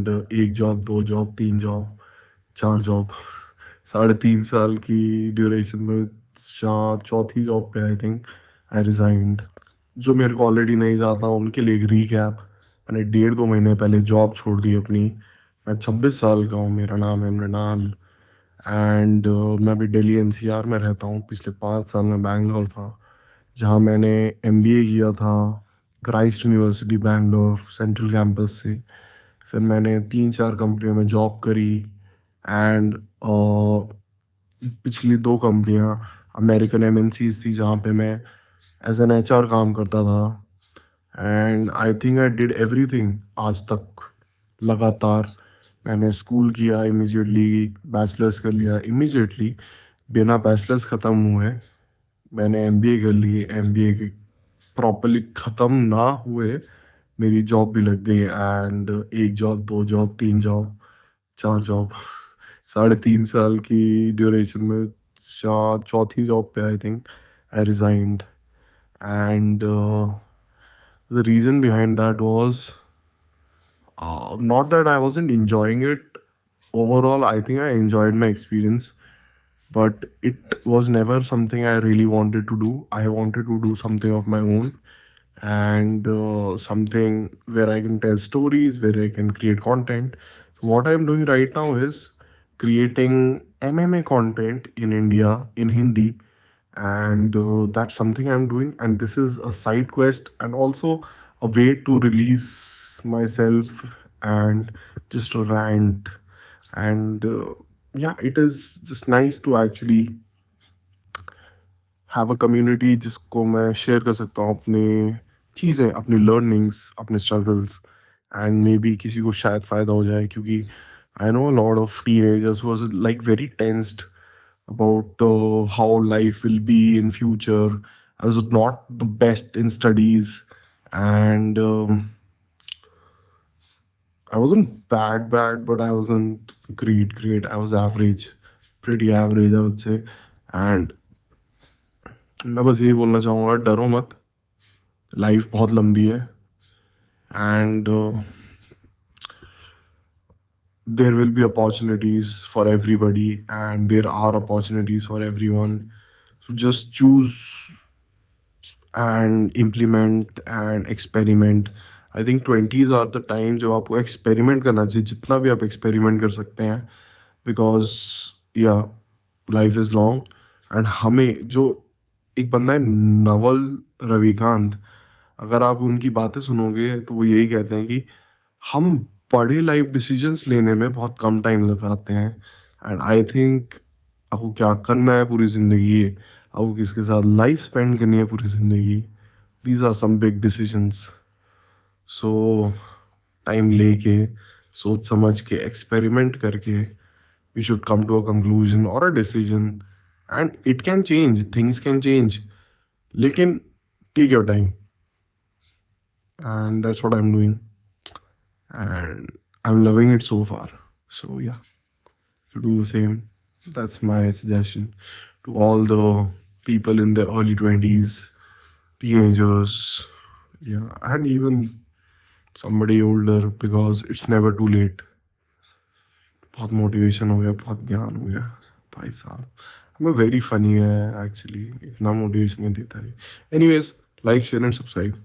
And एक job, दो job, तीन जॉब, चार जॉब, 3.5 साल की ड्यूरेशन में चौथी जॉब पे आई थिंक आई रिजाइंड। जो मेरे को ऑलरेडी नहीं जाता उनके लिए एक रीकैप। मैंने 1.5-2 महीने पहले जॉब छोड़ दी अपनी। मैं 26 साल का हूँ, मेरा नाम है मृणाल एंड मैं अभी दिल्ली एनसीआर में रहता हूँ। पिछले 5 साल में बैंगलोर था, जहाँ मैंने एमबीए किया था Christ university Bangalore central campus से। फिर मैंने 3-4 कंपनियों में जॉब करी एंड पिछली 2 कंपनियां अमेरिकन एमएनसीज थी, जहाँ पे मैं एज एन एचआर काम करता था। And I think I did everything आज तक लगातार। मैंने स्कूल किया इमीजिएटली, बैचलर्स कर लिया इमीजिएटली, बिना बैचलर्स ख़त्म हुए मैंने एमबीए कर ली। एमबीए प्रॉपरली ख़त्म ना हुए मेरी जॉब भी लग गई एंड एक जॉब, दो जॉब, तीन जॉब, चार जॉब, 3.5 साल की ड्यूरेशन में चौथी जॉब पे I think I resigned. And the reason behind that was not that I wasn't enjoying it. Overall, I think I enjoyed my experience, but it was never something I really wanted to do. I wanted to do something of my own and something where I can tell stories, where I can create content. So what I'm doing right now is creating MMA content in India in Hindi, and that's something I'm doing. And this is a side quest and also a way to release myself and just rant. And yeah, it is just nice to actually have a community जिसको मैं share कर सकता हूँ अपनी चीज़ें, अपनी learnings, अपने struggles and may be किसी को शायद फ़ायदा हो जाए। क्योंकि I know a lot of teenagers was like very tensed about how life will be in future. I was not the best in studies, and I wasn't bad, but I wasn't great. I was average, pretty average, I would say. And मैं बस यही बोलना चाहूँगा, डरो मत, life बहुत लंबी है and there will be opportunities for everybody and there are opportunities for everyone. So just choose and implement and experiment. I think 20s are the time जब आपको एक्सपेरिमेंट करना चाहिए, जितना भी आप एक्सपेरिमेंट कर सकते हैं। बिकॉज या लाइफ इज़ लॉन्ग एंड हमें जो एक बंदा है नवल रविकांत, अगर आप उनकी बातें सुनोगे तो वो यही कहते हैं कि हम बड़े लाइफ डिसीजंस लेने में बहुत कम टाइम लगाते हैं। एंड आई थिंक आपको क्या करना है पूरी ज़िंदगी, आपको किसके साथ लाइफ स्पेंड करनी है पूरी ज़िंदगी, these are some big decisions. So time लेके, सोच समझ के, एक्सपेरिमेंट करके we should come to a conclusion और a decision. And it can change, things can change, लेकिन take your time and that's what I am doing and I'm loving it so far. So yeah, to do the same. That's my suggestion to all the people in their early 20s, teenagers, yeah, and even somebody older, because it's never too late. बहुत motivation हो गया, बहुत ज्ञान हो गया भाई साहब। मैं वेरी फनी है एक्चुअली, इतना मोटिवेशन देता है। Anyways, like share and subscribe.